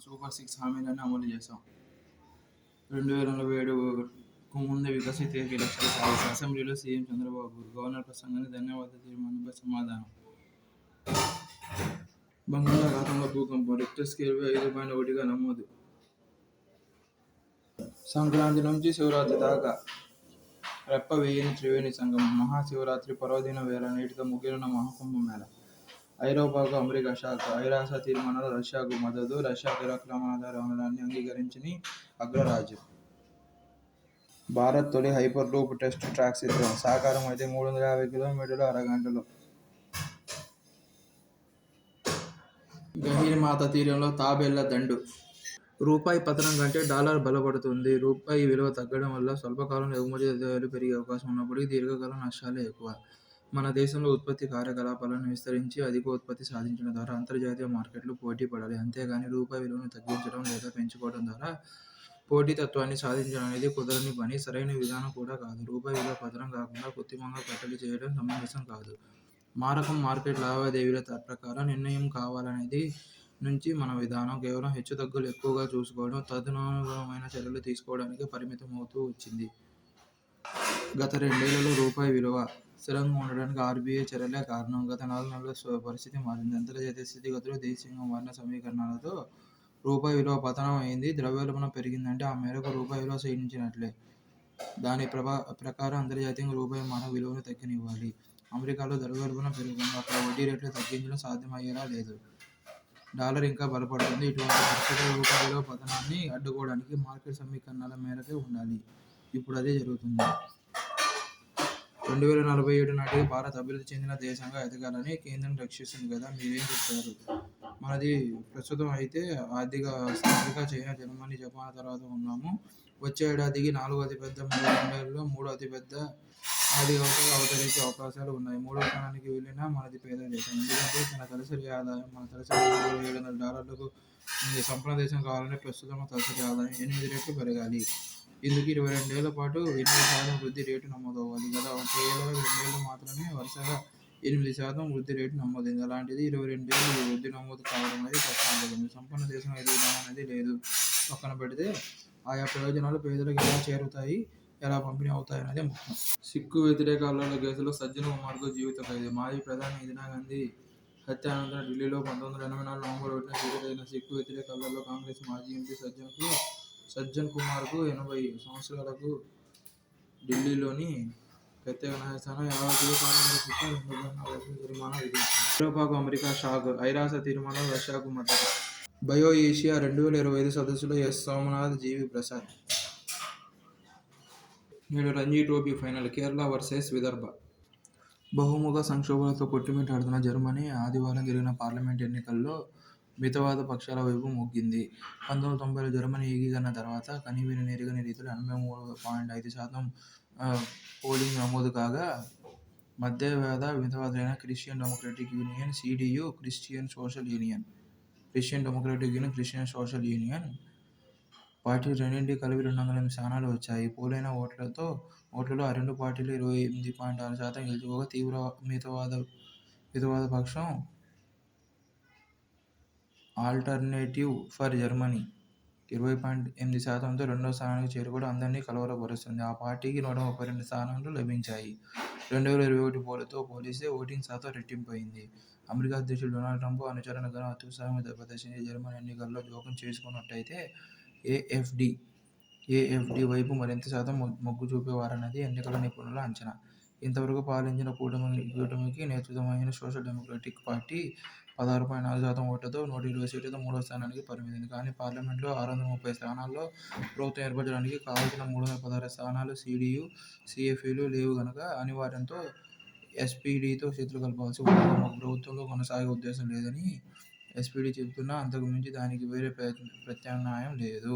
Super six హామీలను అమలు చేశాం. 2047కు ముందే వికసిత్ ఏపీ లక్ష్యాలు సాధిస్తాం. అసెంబ్లీలో సీఎం చంద్రబాబు గవర్నర్ ప్రసంగానికి ధన్యవాద తీర్మానంపై సమాధానం. బంగాళాఖాతంలో భూకంపం రిక్టర్ స్కేల్పై 5.1గా నమోదు. సంక్రాంతి నుంచి శివరాత్రి దాకా రెప్ప వేయని త్రివేణి సంగమం. మహాశివరాత్రి పర్వదిన వేళ నేటితో ముగియనున్న మహాకుంభమేళ. ఐరోపాకు అమెరికా షాక్. ఐరాస తీర్మానాలు రష్యాకు మద్దతు. రష్యాకు ఇరాక్ రవాణాదారి అమలాన్ని అంగీకరించని అగ్రరాజ్యం. భారత్ తొలి హైపర్ లూప్ టెస్ట్ ట్రాక్ సిద్ధం. సాకారం అయితే 350 కిలోమీటర్లు అరగంటలో. గహీరమాత తీరంలో తాబేళ్ల దండు. రూపాయి పతనం కంటే డాలర్ బలపడుతుంది. రూపాయి విలువ తగ్గడం వల్ల స్వల్పకాలంలో ఎగుమతి పెరిగే అవకాశం ఉన్నప్పటికీ దీర్ఘకాలం నష్టాలే ఎక్కువ. మన దేశంలో ఉత్పత్తి కార్యకలాపాలను విస్తరించి అధికోత్పత్తి సాధించడం ద్వారా అంతర్జాతీయ మార్కెట్లు పోటీ పడాలి. అంతేగాని రూపాయి విలువను తగ్గించడం లేదా పెంచుకోవడం ద్వారా పోటీతత్వాన్ని సాధించడం అనేది కుదరని పని, సరైన విధానం కూడా కాదు. రూపాయి విలువ పతనం కాకుండా కృత్రిమంగా కట్టడి చేయడం సమంజసం కాదు. మారకం మార్కెట్ లావాదేవీల ప్రకారం నిర్ణయం కావాలనేది నుంచి మన విధానం కేవలం హెచ్చుతగ్గులు ఎక్కువగా చూసుకోవడం, తదనుగుణమైన చర్యలు తీసుకోవడానికే పరిమితమవుతూ వచ్చింది. గత 2 ఏళ్లలో రూపాయి విలువ స్థిరంగా ఉండడానికి ఆర్బీఐ చర్యలే కారణం. గత 4 నెలల్లో పరిస్థితి మారింది. అంతర్జాతీయ స్థితిగతులు, దేశీయంగా మారిన సమీకరణాలతో రూపాయి విలువ పతనం అయింది. ద్రవ్యోల్బణం పెరిగిందంటే ఆ మేరకు రూపాయి విలువ క్షీణించినట్లే. దాని ప్రకారం అంతర్జాతీయంగా రూపాయి మారక విలువను తగ్గనివ్వాలి. అమెరికాలో ద్రవ్యోల్బణం పెరుగుతుంది. అక్కడ వడ్డీ రేట్లు తగ్గించడం సాధ్యమయ్యేలా లేదు. డాలర్ ఇంకా బలపడుతుంది. ఇటువంటి పరిస్థితుల్లో రూపాయి విలువ పతనాన్ని అడ్డుకోవడానికి మార్కెట్ సమీకరణాల మేరకే ఉండాలి. ఇప్పుడు అదే జరుగుతుంది. 2047 నాటికి భారత్ అభివృద్ధి చెందిన దేశంగా ఎదగాలని కేంద్రం రక్షిస్తుంది కదా, మీరేం చెప్తారు? మనది ప్రస్తుతం అయితే ఆర్థిక వ్యవస్థ అమెరికా, చైనా, జర్మనీ, జపాన్ తర్వాత ఉన్నాము. వచ్చే ఏడాదికి 4వ అతిపెద్ద, మరో 2 ఏళ్లలో 3వ అతిపెద్ద ఆర్థిక వ్యవస్థగా అవతరించే అవకాశాలు ఉన్నాయి. 3వ స్థానానికి వెళ్ళినా మనది పేద దేశం. ఎందుకంటే మన తలసరి $700 ఉంది. సంపన్న దేశం కావాలంటే ప్రస్తుతం తలసరి ఆదాయం 8 రెట్లు పెరగాలి. ఇందుకు 22 ఏళ్ల పాటు 8% వృద్ధి రేటు నమోదవ్వాలి. గత 30 ఏళ్లలో 2 ఏళ్లు మాత్రమే వరుసగా 8% వృద్ధి రేటు నమోదైంది. అలాంటిది 22 ఏళ్లు వృద్ధి నమోదు కావడం అనేది ప్రశ్నార్థకం. సంపన్న దేశం ఎదుగుదల అనేది లేదు. పక్కన పెడితే ఆయా ప్రయోజనాలు పేదలకు ఎలా చేరుతాయి, ఎలా పంపిణీ అవుతాయనేదే ముఖ్యం. సిక్కు వ్యతిరేక అల్లర్ల కేసులో సజ్జన్ కుమార్కు జీవిత ఖైదు. మాజీ ప్రధాని ఇందిరాగాంధీ హత్య అనంతరం ఢిల్లీలో 1984 నవంబర్ 1న జరిగిన సిక్కు వ్యతిరేక అల్లర్లలో కాంగ్రెస్ మాజీ ఎంపీ సజ్జన్ కుమార్కు 80 సంవత్సరాలకు ఢిల్లీలోని ప్రత్యేక న్యాయస్థానం 50 జీవితకారాగార శిక్ష, 2 లక్షల జరిమానా విధించింది. ఐరోపాకు అమెరికా షాక్. ఐరాస తీర్మానాలు రష్యాకు మద్దతు. బయో ఏషియా 2025 సదస్సులో ఎస్ సోమనాథ్, జీవి ప్రసాద్. నేడు Ranji trophy final Kerala versus Vidarbha. బహుముఖ సంక్షోభాలతో కొట్టుమిట్టాడుతున్న జర్మనీ ఆదివారం జరిగిన పార్లమెంటు ఎన్నికల్లో మితవాద పక్షాల వైపు మొగ్గింది. 1990లో జర్మనీ ఏకీకరణ తర్వాత కనీవినీ ఎరుగని రీతిలో 83.5% పోలింగ్ నమోదు కాగా, మధ్యవేద మితవాదులైన Christian Democratic Union (CDU), Christian Democratic Social పార్టీలు రెండింటికీ కలిపి 208 స్థానాలు వచ్చాయి. పోలైన ఓట్లలో ఆ రెండు పార్టీలు 28.6% గెలుచుకోగా, తీవ్ర మితవాద పక్షం ఆల్టర్నేటివ్ ఫర్ జర్మనీ 20.8%తో రెండో స్థానానికి చేరుకోవడం అందరినీ కలవరపరుస్తుంది. ఆ పార్టీకి 132 స్థానాలు లభించాయి. 2021 పోరుతో పోలిస్తే ఓటింగ్ శాతం రెట్టింపు అయింది. అమెరికా అధ్యక్షుడు డొనాల్డ్ ట్రంప్ అనుచరులు అత్యుత్సాహం ప్రదర్శించి జర్మనీ ఎన్నికల్లో జోక్యం చేసుకున్నట్టయితే ఏఎఫ్డీ వైపు మరింత శాతం మొగ్గు చూపేవారన్నది ఎన్నికల నిపుణుల అంచనా. ఇంతవరకు పాలించిన కూటమికి నేతృత్వం వహించిన సోషల్ డెమోక్రటిక్ పార్టీ 16.4% ఓట్లతో 120 సీట్లతో మూడో స్థానానికి పరిమితమైంది. కానీ పార్లమెంటులో 630 స్థానాల్లో ప్రభుత్వం ఏర్పరచడానికి కావలసిన 316 స్థానాలు సిడియు, సిఎఫ్ఈలు లేవు గనక అనివార్యంతో ఎస్పీడీతో చేతులు కలపాల్సి ఉంటుంది. తమకు ప్రభుత్వంలో కొనసాగే ఉద్దేశం లేదని ఎస్పీడీ చెబుతున్నా అంతకు మించి దానికి వేరే ప్రత్యామ్నాయం లేదు.